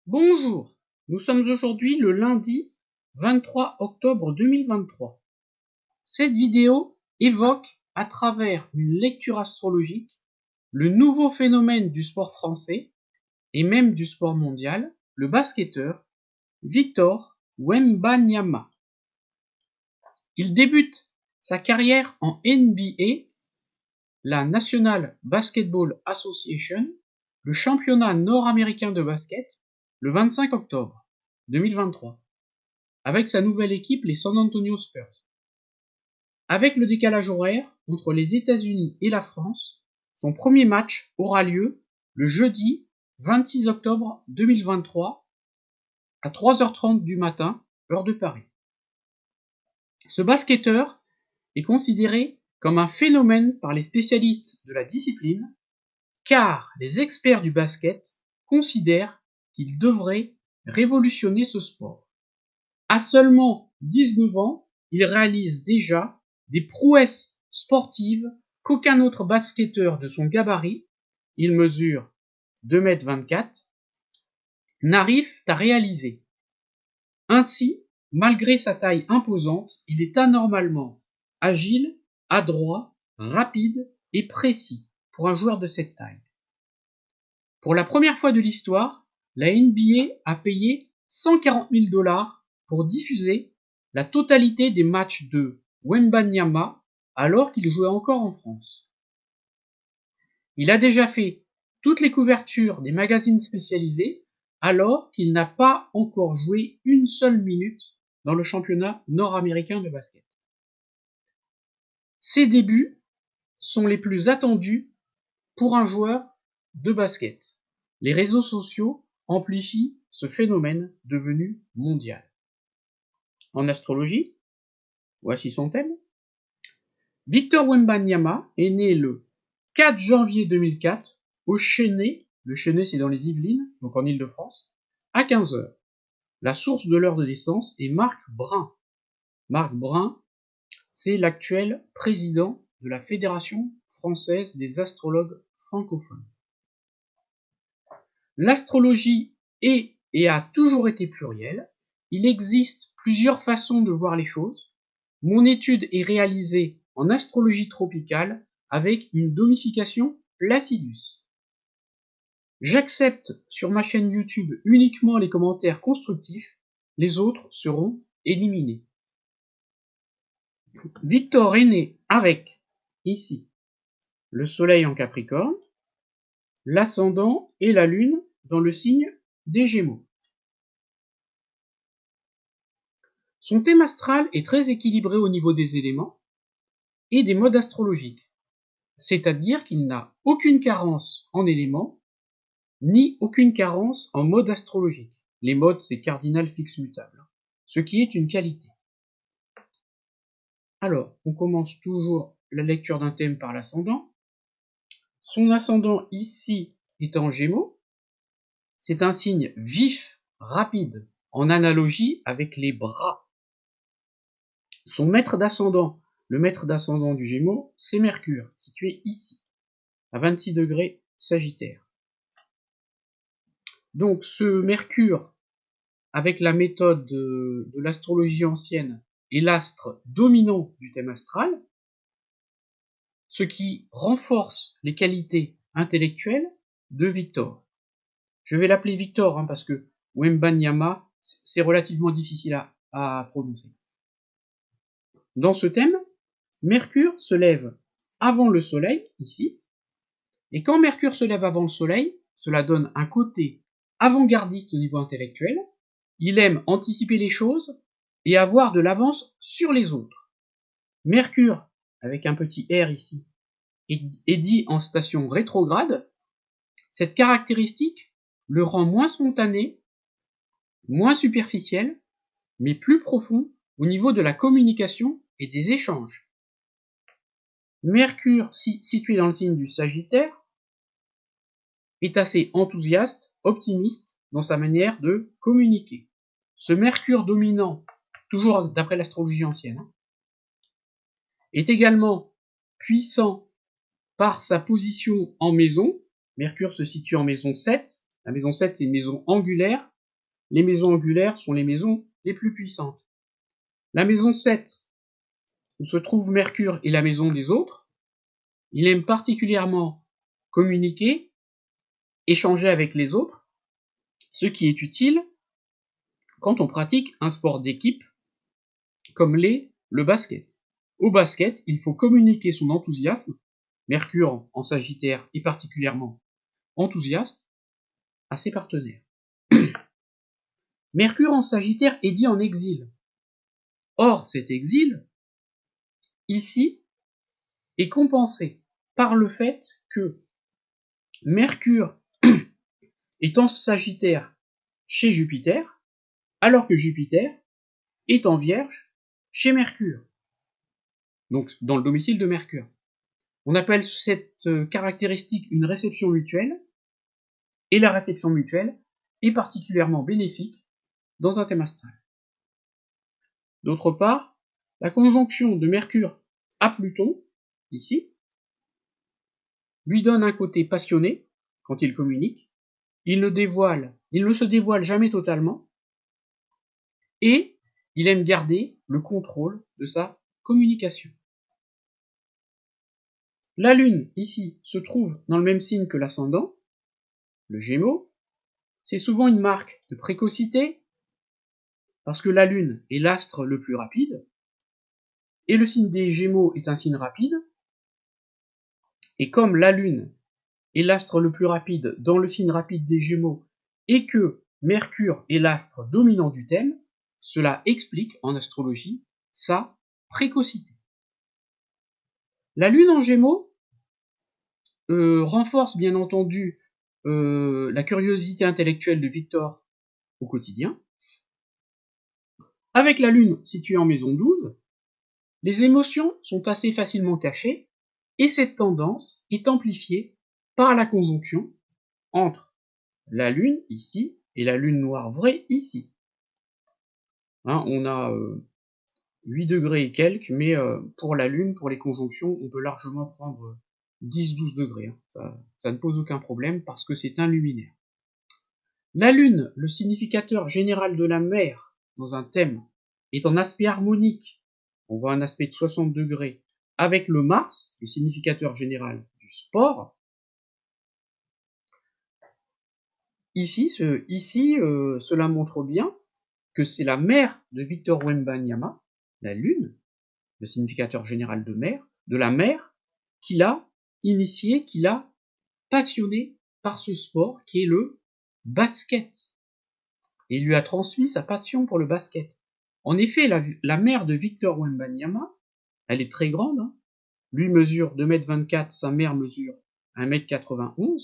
Bonjour, nous sommes aujourd'hui le lundi 23 octobre 2023. Cette vidéo évoque, à travers une lecture astrologique, le nouveau phénomène du sport français, et même du sport mondial, le basketteur Victor Wembanyama. Il débute sa carrière en NBA, la National Basketball Association, le championnat nord-américain de basket, le 25 octobre 2023, avec sa nouvelle équipe, les San Antonio Spurs. Avec le décalage horaire entre les États-Unis et la France, son premier match aura lieu le jeudi 26 octobre 2023 à 3h30 du matin, heure de Paris. Ce basketteur est considéré comme un phénomène par les spécialistes de la discipline, car les experts du basket considèrent qu'il devrait révolutionner ce sport. À seulement 19 ans, il réalise déjà des prouesses sportives qu'aucun autre basketteur de son gabarit, il mesure 2,24 m, n'arrive à réaliser. Ainsi, malgré sa taille imposante, il est anormalement agile, adroit, rapide et précis pour un joueur de cette taille. Pour la première fois de l'histoire, la NBA a payé 140 000 $ pour diffuser la totalité des matchs de Wembanyama alors qu'il jouait encore en France. Il a déjà fait toutes les couvertures des magazines spécialisés alors qu'il n'a pas encore joué une seule minute dans le championnat nord-américain de basket. Ses débuts sont les plus attendus pour un joueur de basket. Les réseaux sociaux amplifient ce phénomène devenu mondial. En astrologie, voici son thème. Victor Wembanyama est né le 4 janvier 2004 au Chesnay, le Chesnay c'est dans les Yvelines, donc en Île-de-France, à 15h. La source de l'heure de naissance est Marc Brun. Marc Brun, c'est l'actuel président de la Fédération française des astrologues francophones. L'astrologie est et a toujours été plurielle. Il existe plusieurs façons de voir les choses. Mon étude est réalisée en astrologie tropicale avec une domification Placidus. J'accepte sur ma chaîne YouTube uniquement les commentaires constructifs, les autres seront éliminés. Victor est né avec, ici, le soleil en Capricorne, l'ascendant et la lune dans le signe des Gémeaux. Son thème astral est très équilibré au niveau des éléments et des modes astrologiques, c'est-à-dire qu'il n'a aucune carence en éléments, ni aucune carence en mode astrologique. Les modes, c'est cardinal fixe mutable, ce qui est une qualité. Alors, on commence toujours la lecture d'un thème par l'ascendant. Son ascendant ici est en Gémeaux. C'est un signe vif, rapide, en analogie avec les bras. Son maître d'ascendant, le maître d'ascendant du Gémeaux, c'est Mercure, situé ici, à 26 degrés Sagittaire. Donc ce Mercure, avec la méthode de l'astrologie ancienne, est l'astre dominant du thème astral, ce qui renforce les qualités intellectuelles de Victor. Je vais l'appeler Victor, parce que Wembanyama, c'est relativement difficile à prononcer. Dans ce thème, Mercure se lève avant le Soleil, ici, et quand Mercure se lève avant le Soleil, cela donne un côté avant-gardiste au niveau intellectuel. Il aime anticiper les choses et avoir de l'avance sur les autres. Mercure, avec un petit R ici, est dit en station rétrograde. Cette caractéristique le rend moins spontané, moins superficiel, mais plus profond au niveau de la communication et des échanges. Mercure, situé dans le signe du Sagittaire, est assez enthousiaste, optimiste dans sa manière de communiquer. Ce Mercure dominant, toujours d'après l'astrologie ancienne, est également puissant par sa position en maison. Mercure se situe en maison 7. La maison 7, c'est une maison angulaire les maisons angulaires sont les maisons les plus puissantes. La maison 7, où se trouve Mercure, est la maison des autres. Il aime particulièrement communiquer, échanger avec les autres, ce qui est utile quand on pratique un sport d'équipe comme l'est le basket. Au basket, il faut communiquer son enthousiasme, Mercure en Sagittaire est particulièrement enthousiaste, à ses partenaires. Mercure en Sagittaire est dit en exil. Or, cet exil, ici, est compensé par le fait que Mercure est en Sagittaire chez Jupiter, alors que Jupiter est en Vierge chez Mercure, donc dans le domicile de Mercure. On appelle cette caractéristique une réception mutuelle, et la réception mutuelle est particulièrement bénéfique dans un thème astral. D'autre part, la conjonction de Mercure à Pluton, ici, lui donne un côté passionné quand il communique, il ne se dévoile jamais totalement, et il aime garder le contrôle de sa communication. La Lune, ici, se trouve dans le même signe que l'ascendant, le Gémeaux. C'est souvent une marque de précocité, parce que la Lune est l'astre le plus rapide, et le signe des Gémeaux est un signe rapide, et comme la Lune est l'astre le plus rapide dans le signe rapide des Gémeaux, et que Mercure est l'astre dominant du thème, cela explique en astrologie sa précocité. La Lune en Gémeaux renforce bien entendu la curiosité intellectuelle de Victor au quotidien. Avec la Lune située en maison 12, les émotions sont assez facilement cachées, et cette tendance est amplifiée par la conjonction entre la Lune ici et la Lune noire vraie ici. Hein, on a 8 degrés et quelques, mais pour la Lune, pour les conjonctions, on peut largement prendre 10-12 degrés. Hein. Ça ne pose aucun problème parce que c'est un luminaire. La Lune, le significateur général de la mer dans un thème, est en aspect harmonique. On voit un aspect de 60 degrés avec le Mars, le significateur général du sport. Ici, cela montre bien que c'est la mère de Victor Wembanyama, la Lune, le significateur général de la mer, qui l'a initié, qui l'a passionné par ce sport qui est le basket. Et lui a transmis sa passion pour le basket. En effet, la mère de Victor Wembanyama, elle est très grande. Hein. Lui mesure 2,24 m, sa mère mesure 1,91 m.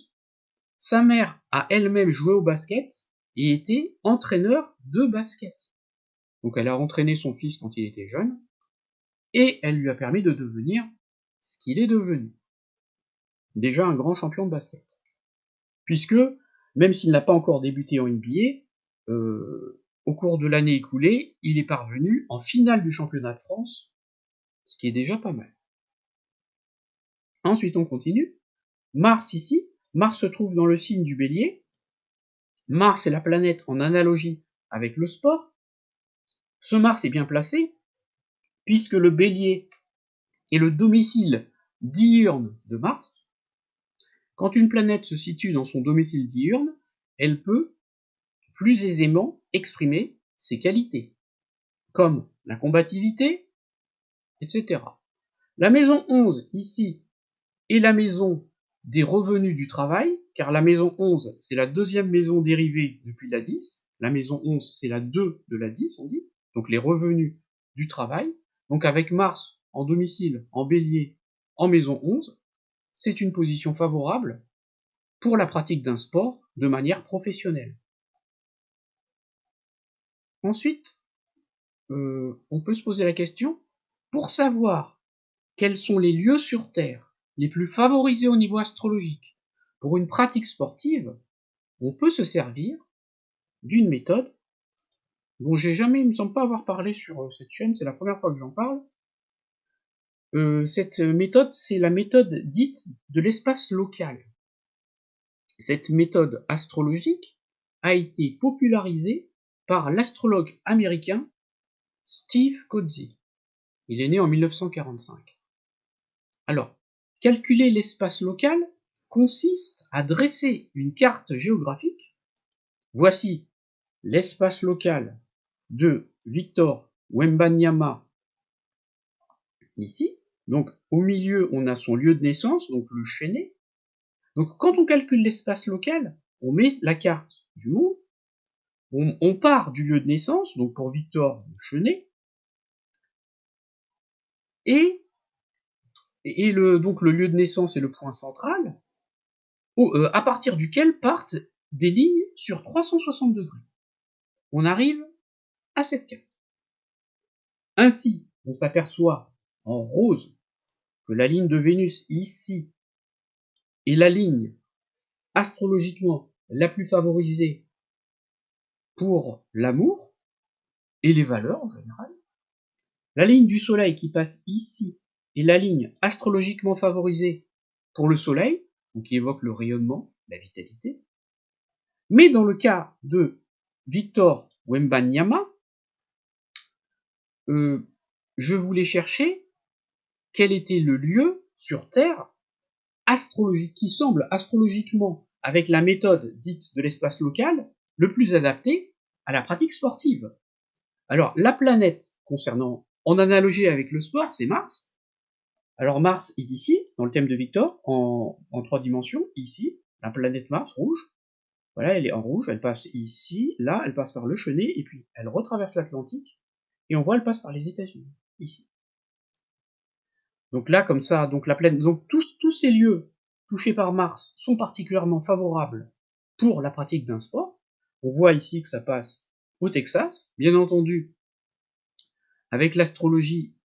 Sa mère a elle-même joué au basket et était entraîneur de basket. Donc elle a entraîné son fils quand il était jeune, et elle lui a permis de devenir ce qu'il est devenu. Déjà un grand champion de basket. Puisque, même s'il n'a pas encore débuté en NBA, au cours de l'année écoulée, il est parvenu en finale du championnat de France, ce qui est déjà pas mal. Ensuite on continue. Mars ici, Mars se trouve dans le signe du Bélier. Mars est la planète en analogie avec le sport. Ce Mars est bien placé, puisque le Bélier est le domicile diurne de Mars. Quand une planète se situe dans son domicile diurne, elle peut plus aisément exprimer ses qualités, comme la combativité, etc. La maison 11, ici, est la maison des revenus du travail, car la maison 11, c'est la deuxième maison dérivée depuis la 10. La maison 11, c'est la 2 de la 10, on dit. Donc les revenus du travail. Donc avec Mars en domicile, en Bélier, en maison 11, c'est une position favorable pour la pratique d'un sport de manière professionnelle. Ensuite, on peut se poser la question, pour savoir quels sont les lieux sur Terre les plus favorisés au niveau astrologique pour une pratique sportive, on peut se servir d'une méthode dont il ne me semble pas avoir parlé sur cette chaîne, c'est la première fois que j'en parle. Cette méthode, c'est la méthode dite de l'espace local. Cette méthode astrologique a été popularisée par l'astrologue américain Steve Coetzee. Il est né en 1945. Alors, calculer l'espace local consiste à dresser une carte géographique. Voici l'espace local de Victor Wembanyama ici. Donc au milieu, on a son lieu de naissance, donc le Chénet. Donc quand on calcule l'espace local, on met la carte du monde, on part du lieu de naissance, donc pour Victor, le Chénet, et donc le lieu de naissance est le point central, à partir duquel partent des lignes sur 360 degrés. On arrive à cette carte. Ainsi, on s'aperçoit en rose que la ligne de Vénus ici est la ligne astrologiquement la plus favorisée pour l'amour et les valeurs en général. La ligne du Soleil qui passe ici est la ligne astrologiquement favorisée pour le Soleil, donc qui évoque le rayonnement, la vitalité. Mais dans le cas de Victor Wembanyama, je voulais chercher quel était le lieu sur Terre astrologique qui semble astrologiquement, avec la méthode dite de l'espace local, le plus adapté à la pratique sportive. Alors, la planète concernant, en analogie avec le sport, c'est Mars. Alors Mars est ici, dans le thème de Victor, en 3 dimensions, ici, la planète Mars, rouge. Voilà, elle est en rouge, elle passe ici, là, elle passe par le Chénet, et puis elle retraverse l'Atlantique, et on voit, elle passe par les États-Unis, ici. Donc là, comme ça, donc la planète, donc tous ces lieux touchés par Mars sont particulièrement favorables pour la pratique d'un sport. On voit ici que ça passe au Texas, bien entendu. Avec l'astrologie,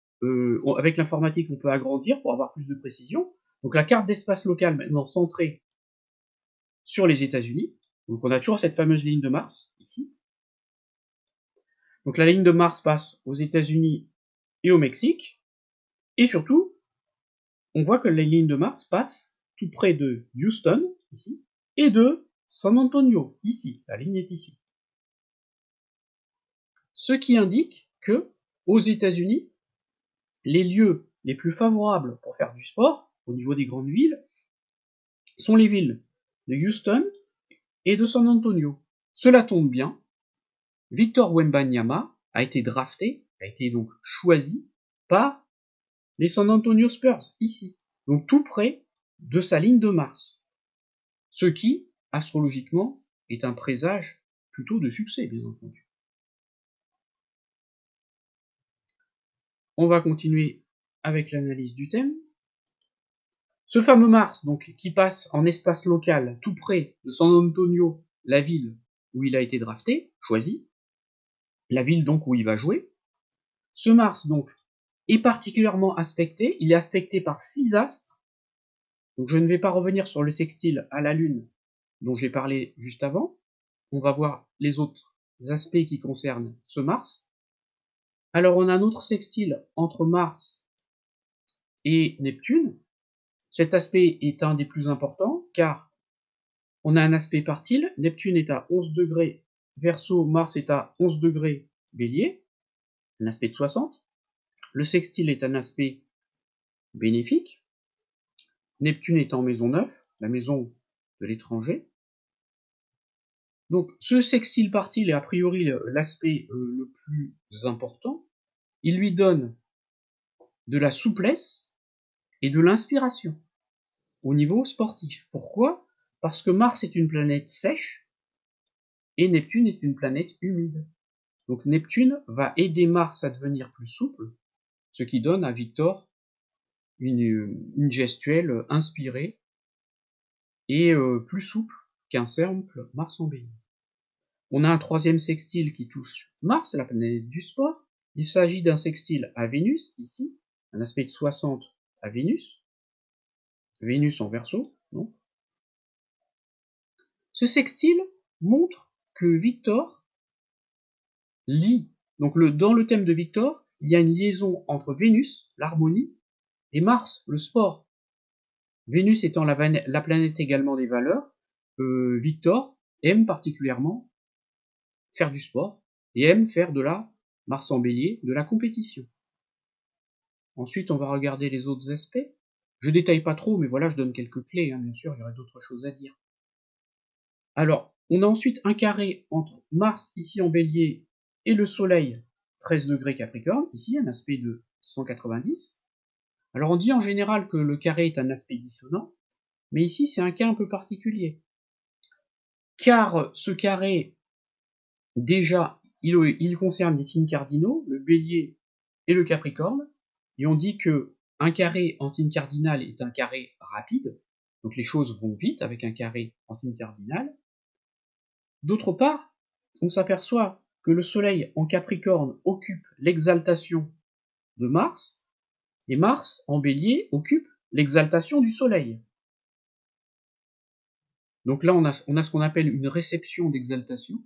avec l'informatique, on peut agrandir pour avoir plus de précision. Donc la carte d'espace local maintenant centrée sur les États-Unis. Donc on a toujours cette fameuse ligne de Mars ici. Donc la ligne de Mars passe aux États-Unis et au Mexique. Et surtout, on voit que la ligne de Mars passe tout près de Houston, ici, et de San Antonio, ici. La ligne est ici. Ce qui indique que, aux États-Unis, les lieux les plus favorables pour faire du sport, au niveau des grandes villes, sont les villes de Houston et de San Antonio. Cela tombe bien, Victor Wembanyama a été drafté, a été donc choisi par les San Antonio Spurs, ici, donc tout près de sa ligne de Mars. Ce qui, astrologiquement, est un présage plutôt de succès, bien entendu. On va continuer avec l'analyse du thème. Ce fameux Mars, donc, qui passe en espace local tout près de San Antonio, la ville où il a été drafté, choisi, la ville donc où il va jouer. Ce Mars, donc, est particulièrement aspecté, il est aspecté par 6 astres, donc je ne vais pas revenir sur le sextile à la Lune dont j'ai parlé juste avant, on va voir les autres aspects qui concernent ce Mars. Alors on a un autre sextile entre Mars et Neptune. Cet aspect est un des plus importants, car on a un aspect partile, Neptune est à 11 degrés Verseau, Mars est à 11 degrés Bélier, un aspect de 60. Le sextile est un aspect bénéfique. Neptune est en maison 9, la maison de l'étranger. Donc ce sextile partile est a priori l'aspect le plus important. Il lui donne de la souplesse et de l'inspiration au niveau sportif. Pourquoi? Parce que Mars est une planète sèche et Neptune est une planète humide. Donc Neptune va aider Mars à devenir plus souple, ce qui donne à Victor une gestuelle inspirée et plus souple qu'un simple Mars en Bélier. On a un troisième sextile qui touche Mars, la planète du sport. Il s'agit d'un sextile à Vénus, ici, un aspect de 60 à Vénus. Vénus en Verseau, non? Ce sextile montre que Victor lie, donc dans le thème de Victor, il y a une liaison entre Vénus, l'harmonie, et Mars, le sport. Vénus étant la planète également des valeurs, Victor aime particulièrement faire du sport, et aime faire de la Mars en Bélier, de la compétition. Ensuite, on va regarder les autres aspects. Je détaille pas trop, mais voilà, je donne quelques clés, hein, bien sûr, il y aurait d'autres choses à dire. Alors, on a ensuite un carré entre Mars, ici en Bélier, et le Soleil, 13 degrés Capricorne, ici, un aspect de 190. Alors, on dit en général que le carré est un aspect dissonant, mais ici, c'est un cas un peu particulier. Car ce carré, déjà, il concerne les signes cardinaux, le Bélier et le Capricorne, et on dit que un carré en signe cardinal est un carré rapide, donc les choses vont vite avec un carré en signe cardinal. D'autre part, on s'aperçoit que le Soleil en Capricorne occupe l'exaltation de Mars, et Mars en Bélier occupe l'exaltation du Soleil. Donc là, on a ce qu'on appelle une réception d'exaltation.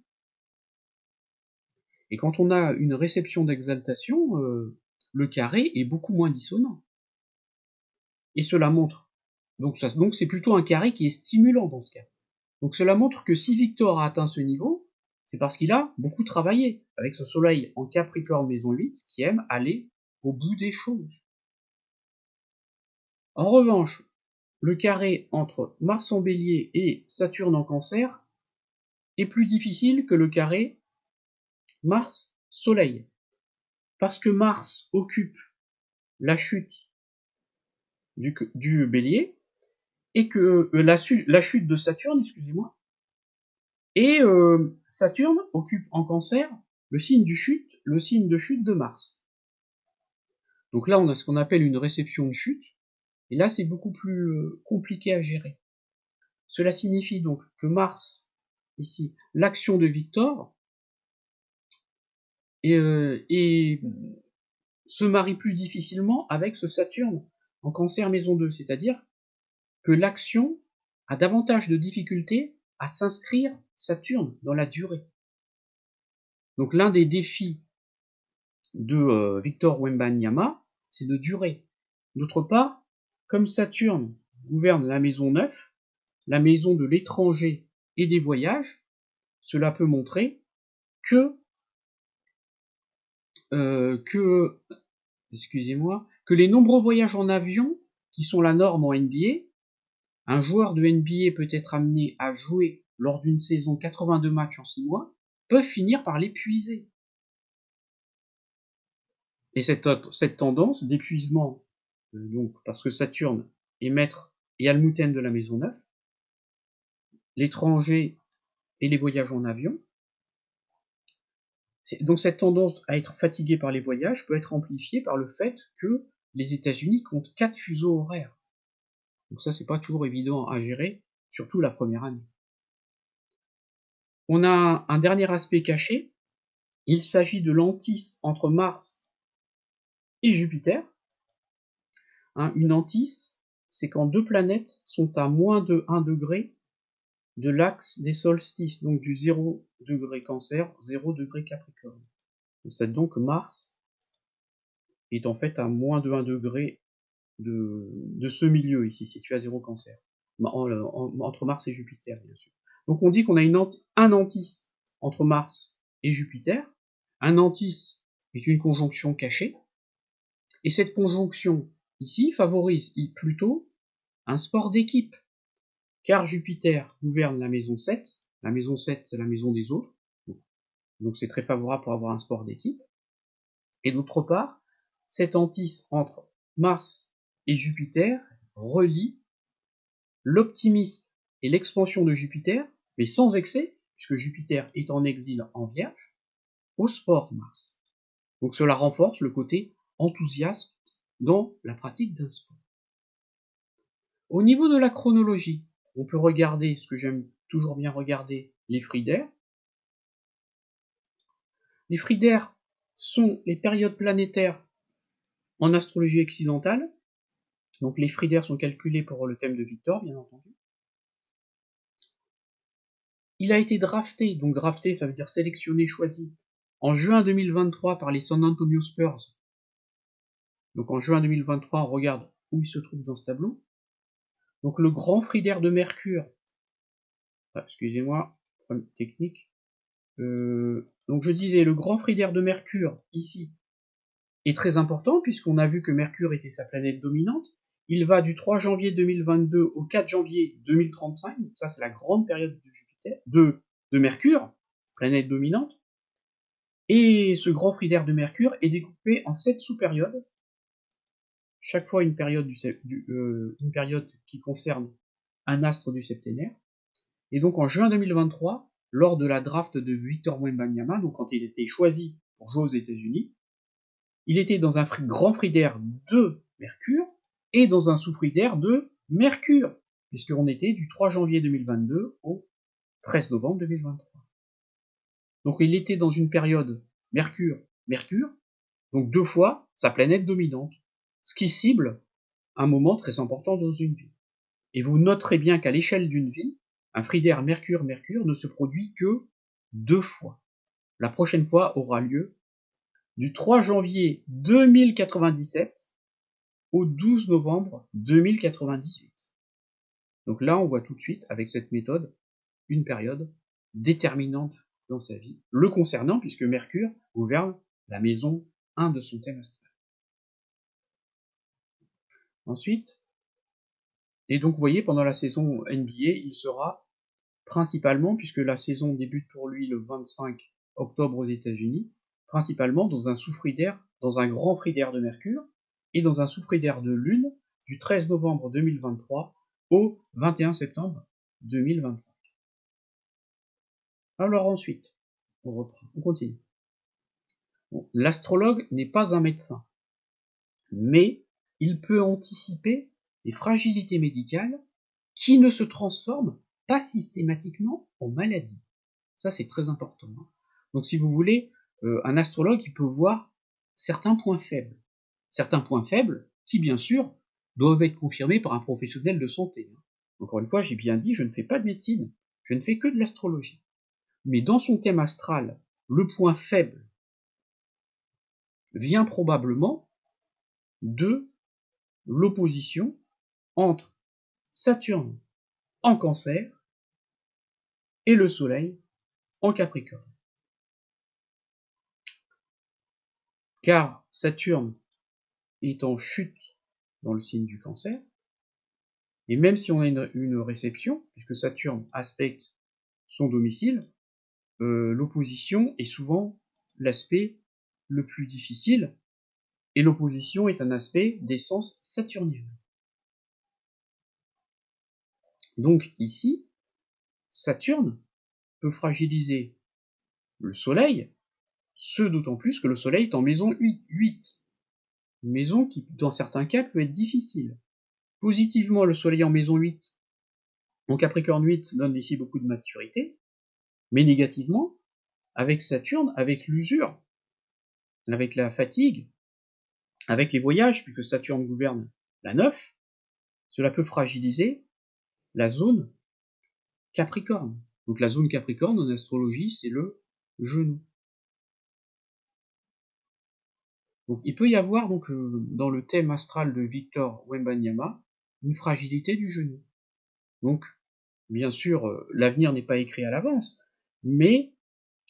Et quand on a une réception d'exaltation, le carré est beaucoup moins dissonant. Et cela montre, donc c'est plutôt un carré qui est stimulant dans ce cas. Donc cela montre que si Victor a atteint ce niveau, c'est parce qu'il a beaucoup travaillé, avec ce Soleil en Capricorne maison 8, qui aime aller au bout des choses. En revanche, le carré entre Mars en Bélier et Saturne en Cancer est plus difficile que le carré Mars-Soleil. Parce que Mars occupe la chute du Bélier, et que la chute de Saturne, excusez-moi, et Saturne occupe en Cancer le signe de chute de Mars. Donc là, on a ce qu'on appelle une réception de chute, et là, c'est beaucoup plus compliqué à gérer. Cela signifie donc que Mars, ici, l'action de Victor, et se marie plus difficilement avec ce Saturne en Cancer maison 2, c'est-à-dire que l'action a davantage de difficultés à s'inscrire Saturne dans la durée. Donc l'un des défis de Victor Wembanyama, c'est de durer. D'autre part, comme Saturne gouverne la maison 9, la maison de l'étranger et des voyages, cela peut montrer que les nombreux voyages en avion, qui sont la norme en NBA, un joueur de NBA peut être amené à jouer lors d'une saison 82 matchs en 6 mois, peuvent finir par l'épuiser. Et cette tendance d'épuisement, donc parce que Saturne est maître et almuten de la maison 9, l'étranger et les voyages en avion, donc cette tendance à être fatigué par les voyages peut être amplifiée par le fait que les États-Unis comptent 4 fuseaux horaires. Donc ça, c'est pas toujours évident à gérer, surtout la première année. On a un dernier aspect caché, il s'agit de l'antisse entre Mars et Jupiter. Une antisse, c'est quand deux planètes sont à moins de 1 degré de l'axe des solstices, donc du 0 degré Cancer, 0 degré Capricorne. C'est donc Mars est en fait à moins de 1 degré de ce milieu ici, situé à 0 Cancer, entre Mars et Jupiter, bien sûr. Donc on dit qu'on a un antisse entre Mars et Jupiter. Un antisse est une conjonction cachée, et cette conjonction ici favorise plutôt un sport d'équipe, car Jupiter gouverne la maison 7, la maison 7 c'est la maison des autres, donc c'est très favorable pour avoir un sport d'équipe, et d'autre part, cette antisse entre Mars et Jupiter relie l'optimisme et l'expansion de Jupiter, mais sans excès, puisque Jupiter est en exil en Vierge, au sport Mars. Donc cela renforce le côté enthousiasme dans la pratique d'un sport. Au niveau de la chronologie, on peut regarder, ce que j'aime toujours bien regarder, les fridaires. Les fridaires sont les périodes planétaires en astrologie occidentale. Donc les fridaires sont calculés pour le thème de Victor, bien entendu. Il a été drafté, donc drafté ça veut dire sélectionné, choisi, en juin 2023 par les San Antonio Spurs. Donc en juin 2023, on regarde où il se trouve dans ce tableau. Donc le grand fridaire de Mercure, excusez-moi, problème technique, Donc je disais, le grand frigidaire de Mercure, ici, est très important, puisqu'on a vu que Mercure était sa planète dominante. Il va du 3 janvier 2022 au 4 janvier 2035, donc ça c'est la grande période de Jupiter, de Mercure, planète dominante. Et ce grand frigidaire de Mercure est découpé en 7 sous-périodes, chaque fois une période, une période qui concerne un astre du septénaire. Et donc en juin 2023, lors de la draft de Victor Wembanyama, donc quand il était choisi pour jouer aux États-Unis, il était dans un grand frigidaire de Mercure et dans un sous-frigidaire de Mercure, puisqu'on était du 3 janvier 2022 au 13 novembre 2023. Donc il était dans une période Mercure, donc 2 fois sa planète dominante, ce qui cible un moment très important dans une vie. Et vous noterez bien qu'à l'échelle d'une vie, un frigidaire Mercure ne se produit que 2 fois. La prochaine fois aura lieu du 3 janvier 2097 au 12 novembre 2098. Donc là, on voit tout de suite, avec cette méthode, une période déterminante dans sa vie, le concernant, puisque Mercure gouverne la maison 1 de son thème astral. Ensuite, et donc vous voyez, pendant la saison NBA, il sera principalement, puisque la saison débute pour lui le 25 octobre aux États-Unis, principalement dans un sous-frigidaire, dans un grand frigidaire de Mercure, et dans un sous-frigidaire de Lune, du 13 novembre 2023 au 21 septembre 2025. Alors ensuite, on reprend, on continue. Bon, l'astrologue n'est pas un médecin, mais il peut anticiper les fragilités médicales qui ne se transforment pas systématiquement en maladie. Ça, c'est très important. Donc, si vous voulez, un astrologue, il peut voir certains points faibles. Certains points faibles qui, bien sûr, doivent être confirmés par un professionnel de santé. Encore une fois, j'ai bien dit, je ne fais pas de médecine, je ne fais que de l'astrologie. Mais dans son thème astral, le point faible vient probablement de l'opposition entre Saturne en Cancer et le Soleil en Capricorne. Car Saturne est en chute dans le signe du Cancer, et même si on a une réception, puisque Saturne aspecte son domicile, l'opposition est souvent l'aspect le plus difficile, et l'opposition est un aspect d'essence saturnienne. Donc ici, Saturne peut fragiliser le Soleil, ce d'autant plus que le Soleil est en maison 8, une maison qui, dans certains cas, peut être difficile. Positivement, le Soleil en maison 8, en Capricorne 8, donne ici beaucoup de maturité, mais négativement, avec Saturne, avec l'usure, avec la fatigue, avec les voyages, puisque Saturne gouverne la 9, cela peut fragiliser la zone Capricorne. Donc la zone Capricorne, en astrologie, c'est le genou. Donc il peut y avoir, donc, dans le thème astral de Victor Wembanyama, une fragilité du genou. Donc, bien sûr, l'avenir n'est pas écrit à l'avance, mais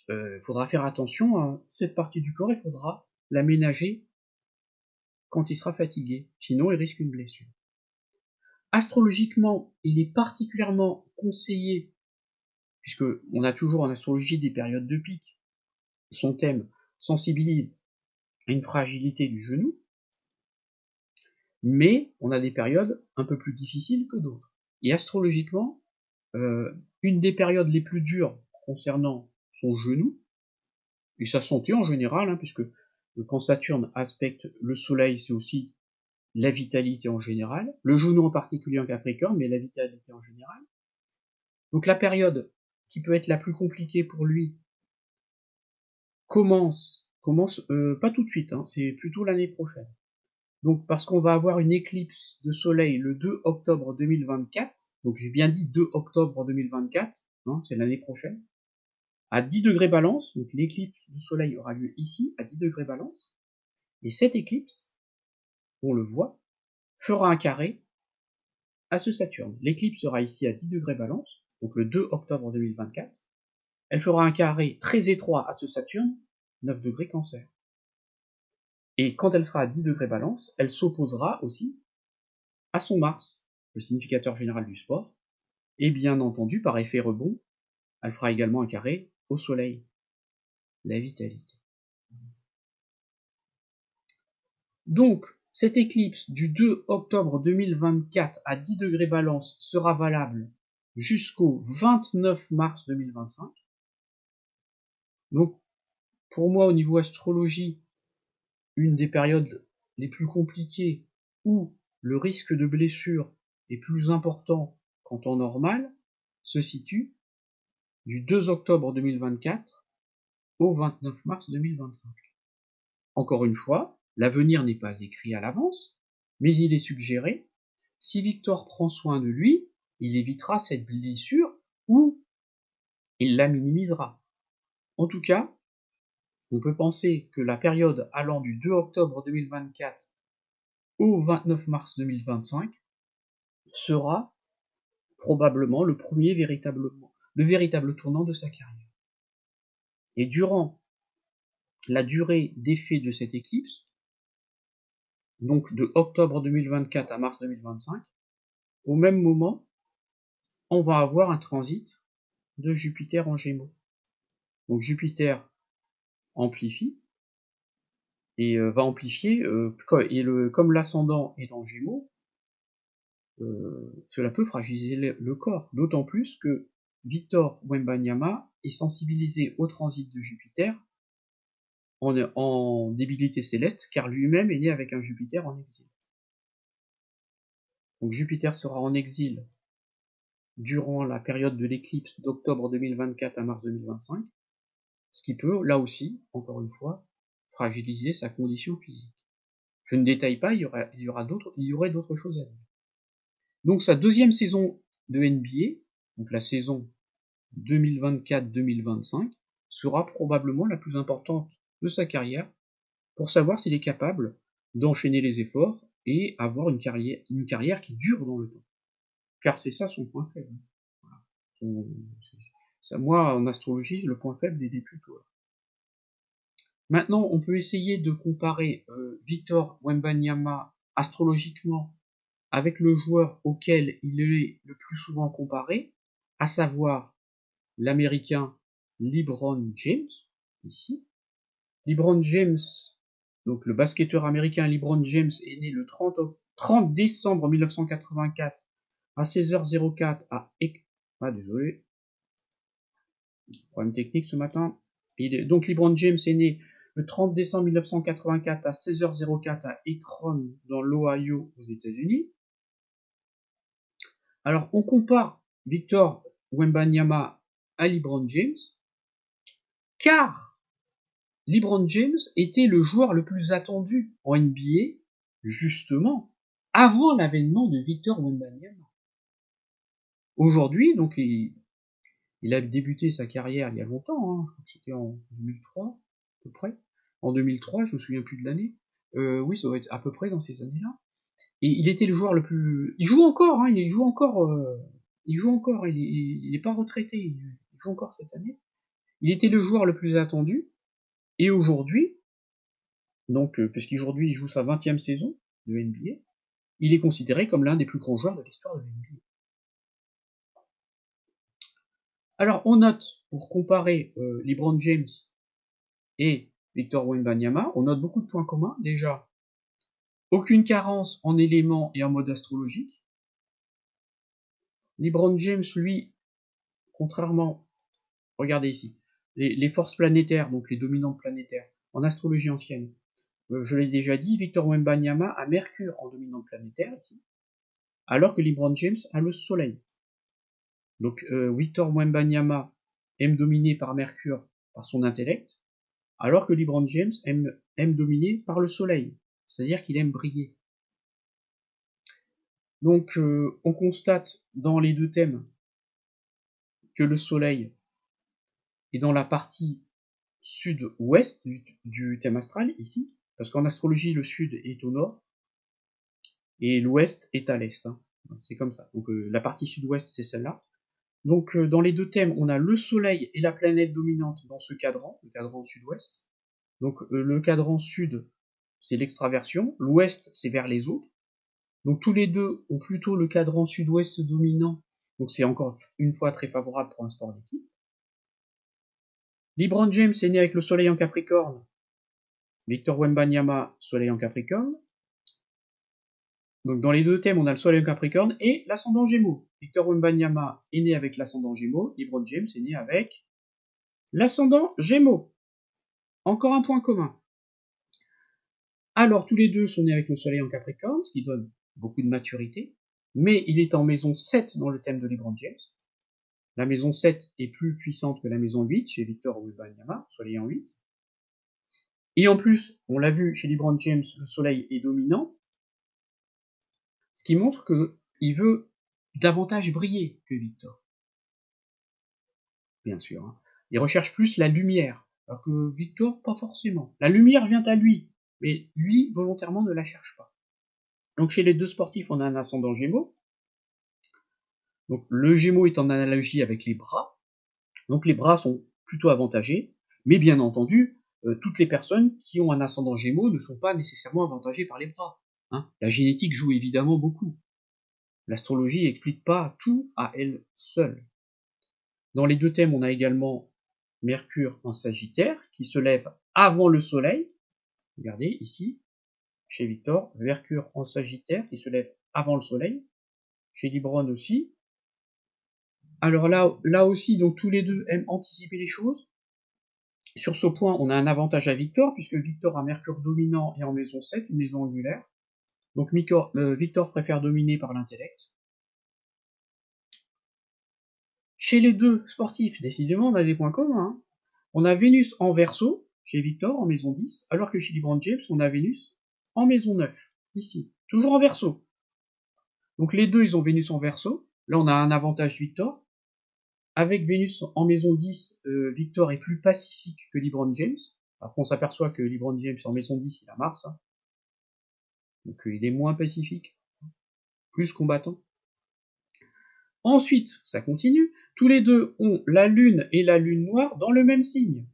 il faudra faire attention à cette partie du corps, il faudra l'aménager quand il sera fatigué, sinon il risque une blessure. Astrologiquement, il est particulièrement conseillé, puisque on a toujours en astrologie des périodes de pic, son thème sensibilise à une fragilité du genou, mais on a des périodes un peu plus difficiles que d'autres. Et astrologiquement, une des périodes les plus dures concernant son genou, et sa santé en général, puisque quand Saturne aspecte le Soleil, c'est aussi la vitalité en général, le genou en particulier en Capricorne, mais la vitalité en général. Donc la période qui peut être la plus compliquée pour lui commence pas tout de suite, c'est plutôt l'année prochaine. Donc parce qu'on va avoir une éclipse de soleil le 2 octobre 2024, donc j'ai bien dit 2 octobre 2024, c'est l'année prochaine, à 10 degrés balance, donc l'éclipse du soleil aura lieu ici, à 10 degrés balance, et cette éclipse, on le voit, fera un carré à ce Saturne. L'éclipse sera ici à 10 degrés balance, donc le 2 octobre 2024, elle fera un carré très étroit à ce Saturne, 9 degrés Cancer. Et quand elle sera à 10 degrés Balance, elle s'opposera aussi à son Mars, le significateur général du sport, et bien entendu, par effet rebond, elle fera également un carré au Soleil, la vitalité. Donc, cette éclipse du 2 octobre 2024 à 10 degrés Balance sera valable jusqu'au 29 mars 2025. Donc, pour moi, au niveau astrologie, une des périodes les plus compliquées où le risque de blessure est plus important qu'en temps normal se situe du 2 octobre 2024 au 29 mars 2025. Encore une fois, l'avenir n'est pas écrit à l'avance, mais il est suggéré. Si Victor prend soin de lui, il évitera cette blessure ou il la minimisera. En tout cas, on peut penser que la période allant du 2 octobre 2024 au 29 mars 2025 sera probablement le véritable tournant de sa carrière. Et durant la durée d'effet de cette éclipse, donc de octobre 2024 à mars 2025, au même moment, on va avoir un transit de Jupiter en Gémeaux. Donc Jupiter amplifie et va amplifier, comme l'ascendant est en Gémeaux, cela peut fragiliser le corps, d'autant plus que Victor Wembanyama est sensibilisé au transit de Jupiter en débilité céleste, car lui-même est né avec un Jupiter en exil. Donc Jupiter sera en exil durant la période de l'éclipse d'octobre 2024 à mars 2025, ce qui peut, là aussi, encore une fois, fragiliser sa condition physique. Je ne détaille pas, il y aurait d'autres choses à dire. Donc sa deuxième saison de NBA, donc la saison 2024-2025, sera probablement la plus importante de sa carrière pour savoir s'il est capable d'enchaîner les efforts et avoir une carrière qui dure dans le temps. Car c'est ça son point faible. Voilà. Moi, en astrologie, le point faible des débutants. Maintenant, on peut essayer de comparer Victor Wembanyama astrologiquement avec le joueur auquel il est le plus souvent comparé, à savoir l'américain LeBron James, ici. LeBron James, donc le basketteur américain LeBron James est né le 30 décembre 1984 à 16h04 à désolé, problème technique ce matin. Donc LeBron James est né le 30 décembre 1984 à 16h04 à Akron dans l'Ohio aux États-Unis. Alors on compare Victor Wembanyama à LeBron James car LeBron James était le joueur le plus attendu en NBA justement avant l'avènement de Victor Wembanyama. Aujourd'hui, donc il a débuté sa carrière il y a longtemps, je crois que c'était en 2003 à peu près. En 2003, je me souviens plus de l'année. Oui, ça doit être à peu près dans ces années-là. Et il était le joueur le plus. Il joue encore, il joue encore. Il n'est pas retraité. Il joue encore cette année. Il était le joueur le plus attendu. Et aujourd'hui, donc puisqu'aujourd'hui il joue sa 20e saison de NBA, il est considéré comme l'un des plus grands joueurs de l'histoire de l'NBA. Alors on note, pour comparer LeBron James et Victor Wembanyama, on note beaucoup de points communs. Déjà, aucune carence en éléments et en mode astrologique. LeBron James, lui, contrairement, regardez ici, les forces planétaires, donc les dominantes planétaires, en astrologie ancienne, je l'ai déjà dit, Victor Wembanyama a Mercure en dominante planétaire ici, alors que LeBron James a le Soleil. Donc Victor Wembanyama aime dominer par Mercure, par son intellect, alors que LeBron James aime dominer par le Soleil, c'est-à-dire qu'il aime briller. Donc on constate dans les deux thèmes que le Soleil est dans la partie sud-ouest du thème astral, ici, parce qu'en astrologie, le sud est au nord, et l'ouest est à l'est. C'est comme ça. Donc la partie sud-ouest, c'est celle-là. Donc dans les deux thèmes, on a le Soleil et la planète dominante dans ce cadran, le cadran sud-ouest. Donc le cadran sud, c'est l'extraversion, l'ouest, c'est vers les autres. Donc tous les deux ont plutôt le cadran sud-ouest dominant, donc c'est encore une fois très favorable pour un sport d'équipe. LeBron James est né avec le Soleil en Capricorne, Victor Wembanyama, Soleil en Capricorne. Donc dans les deux thèmes, on a le Soleil en Capricorne et l'ascendant Gémeaux. Victor Wembanyama est né avec l'ascendant Gémeaux, LeBron James est né avec l'ascendant Gémeaux. Encore un point commun. Alors tous les deux sont nés avec le Soleil en Capricorne, ce qui donne beaucoup de maturité, mais il est en maison 7 dans le thème de LeBron James. La maison 7 est plus puissante que la maison 8 chez Victor Wembanyama, Soleil en 8. Et en plus, on l'a vu chez LeBron James, le Soleil est dominant, ce qui montre qu'il veut davantage briller que Victor. Bien sûr. Hein. Il recherche plus la lumière, alors que Victor, pas forcément. La lumière vient à lui, mais lui, volontairement, ne la cherche pas. Donc chez les deux sportifs, on a un ascendant Gémeaux. Donc le Gémeaux est en analogie avec les bras. Donc les bras sont plutôt avantagés, mais bien entendu, toutes les personnes qui ont un ascendant Gémeaux ne sont pas nécessairement avantagées par les bras. Hein. La génétique joue évidemment beaucoup. L'astrologie n'explique pas tout à elle seule. Dans les deux thèmes, on a également Mercure en Sagittaire, qui se lève avant le Soleil. Regardez ici, chez Victor, Mercure en Sagittaire, qui se lève avant le Soleil. Chez LeBron aussi. Alors là aussi, donc tous les deux aiment anticiper les choses. Sur ce point, on a un avantage à Victor, puisque Victor a Mercure dominant et en maison 7, une maison angulaire. Donc Victor préfère dominer par l'intellect. Chez les deux sportifs, décidément, on a des points communs. Hein. On a Vénus en Verseau, chez Victor, en maison 10, alors que chez LeBron James, on a Vénus en maison 9, ici, toujours en Verseau. Donc les deux, ils ont Vénus en Verseau. Là, on a un avantage Victor. Avec Vénus en maison 10, Victor est plus pacifique que LeBron James. Après, on s'aperçoit que LeBron James en maison 10, il a Mars. Hein. Donc il est moins pacifique, plus combattant. Ensuite, ça continue, tous les deux ont la Lune et la Lune noire dans le même signe.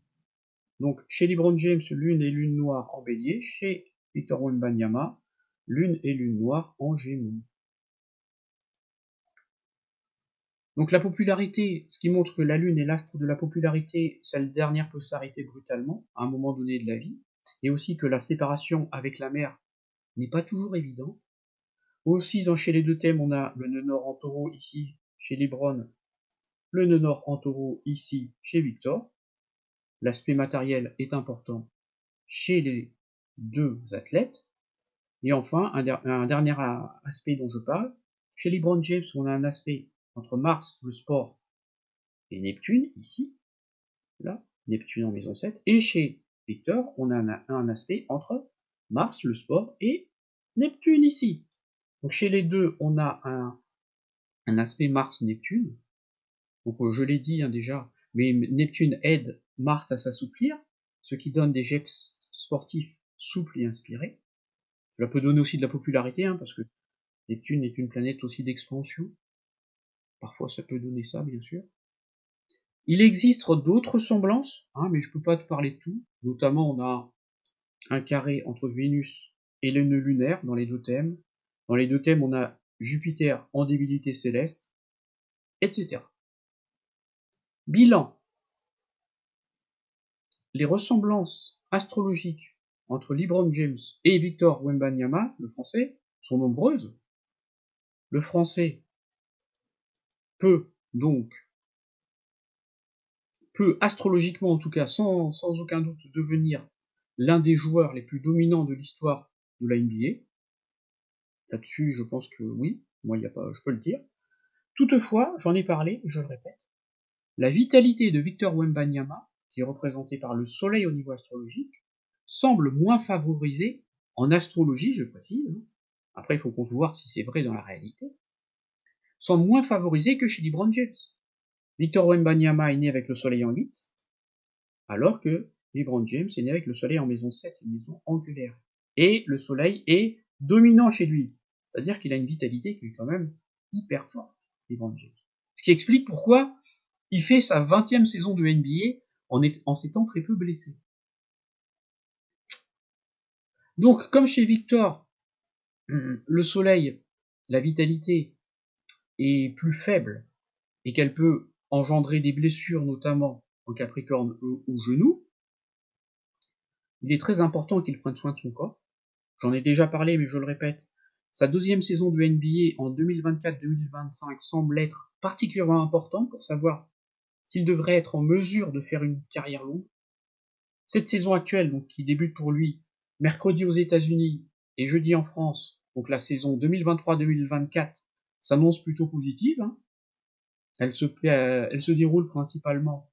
Donc chez LeBron James, Lune et Lune noire en Bélier, chez Victor Wembanyama, Lune et Lune noire en Gémeaux. Donc la popularité, ce qui montre que la Lune est l'astre de la popularité, cette dernière peut s'arrêter brutalement à un moment donné de la vie, et aussi que la séparation avec la mère n'est pas toujours évident. Aussi, chez les deux thèmes, on a le nœud nord en taureau ici, chez LeBron, le nœud nord en taureau ici, chez Victor. L'aspect matériel est important chez les deux athlètes. Et enfin, un dernier aspect dont je parle, chez LeBron James, on a un aspect entre Mars, le sport, et Neptune, ici, là, Neptune en maison 7, et chez Victor, on a un aspect entre Mars, le sport, et Neptune, ici. Donc chez les deux, on a un aspect Mars-Neptune. Donc je l'ai dit hein, déjà, mais Neptune aide Mars à s'assouplir, ce qui donne des gestes sportifs souples et inspirés. Cela peut donner aussi de la popularité, hein, parce que Neptune est une planète aussi d'expansion. Parfois ça peut donner ça, bien sûr. Il existe d'autres semblances, hein, mais je peux pas te parler de tout. Notamment, on a un carré entre Vénus et le nœud lunaire dans les deux thèmes. Dans les deux thèmes, on a Jupiter en débilité céleste, etc. Bilan. Les ressemblances astrologiques entre LeBron James et Victor Wembanyama, le français, sont nombreuses. Le français peut astrologiquement en tout cas, sans aucun doute, devenir l'un des joueurs les plus dominants de l'histoire de la NBA. Là-dessus, je pense que oui, moi, je peux le dire. Toutefois, j'en ai parlé, je le répète, la vitalité de Victor Wembanyama, qui est représenté par le soleil au niveau astrologique, semble moins favorisée en astrologie, je précise, hein. Après il faut qu'on se voit si c'est vrai dans la réalité, semble moins favorisée que chez LeBron James. Victor Wembanyama est né avec le soleil en 8, alors que LeBron James est né avec le soleil en maison 7, une maison angulaire. Et le soleil est dominant chez lui, c'est-à-dire qu'il a une vitalité qui est quand même hyper forte, LeBron James. Ce qui explique pourquoi il fait sa 20e saison de NBA en s'étant très peu blessé. Donc, comme chez Victor, le soleil, la vitalité est plus faible et qu'elle peut engendrer des blessures, notamment en Capricorne au genou, il est très important qu'il prenne soin de son corps. J'en ai déjà parlé, mais je le répète, sa deuxième saison de NBA en 2024-2025 semble être particulièrement importante pour savoir s'il devrait être en mesure de faire une carrière longue. Cette saison actuelle, donc, qui débute pour lui mercredi aux États-Unis et jeudi en France, donc la saison 2023-2024, s'annonce plutôt positive. Hein. Elle se déroule principalement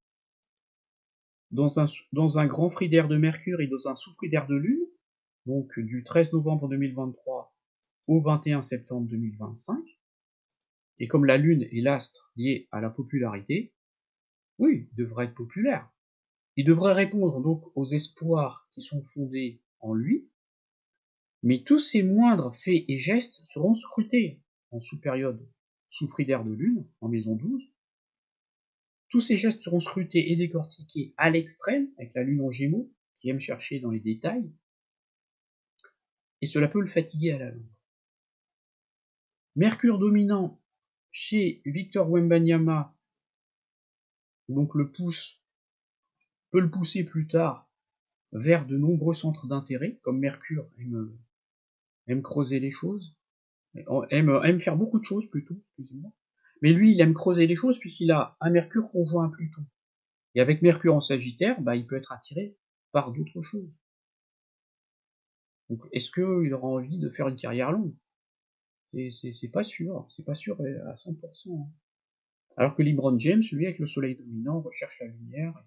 dans un grand frigidaire de Mercure et dans un sous-frigidaire de Lune, donc du 13 novembre 2023 au 21 septembre 2025. Et comme la Lune est l'astre lié à la popularité, oui, il devrait être populaire. Il devrait répondre donc aux espoirs qui sont fondés en lui, mais tous ces moindres faits et gestes seront scrutés en sous-période sous-frigidaire de Lune, en maison 12. Tous ces gestes seront scrutés et décortiqués à l'extrême, avec la Lune en Gémeaux, qui aime chercher dans les détails, et cela peut le fatiguer à la longue. Mercure dominant chez Victor Wembanyama, donc peut le pousser plus tard vers de nombreux centres d'intérêt, comme Mercure aime creuser les choses, aime faire beaucoup de choses plutôt, excusez-moi. Mais lui, il aime creuser les choses puisqu'il a un Mercure conjoint à Pluton. Et avec Mercure en Sagittaire, il peut être attiré par d'autres choses. Donc, est-ce qu'il aura envie de faire une carrière longue? C'est pas sûr à 100%. Alors que LeBron James, lui, avec le soleil dominant, recherche la lumière.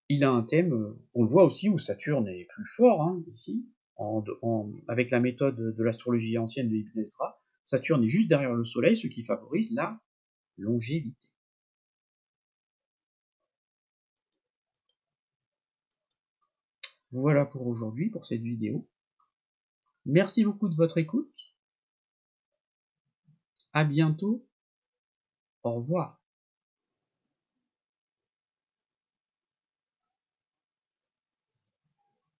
Il a un thème, on le voit aussi, où Saturne est plus fort, hein, ici, avec la méthode de l'astrologie ancienne de Ibn Ezra. Saturne est juste derrière le soleil, ce qui favorise la longévité. Voilà pour aujourd'hui, pour cette vidéo. Merci beaucoup de votre écoute. À bientôt. Au revoir.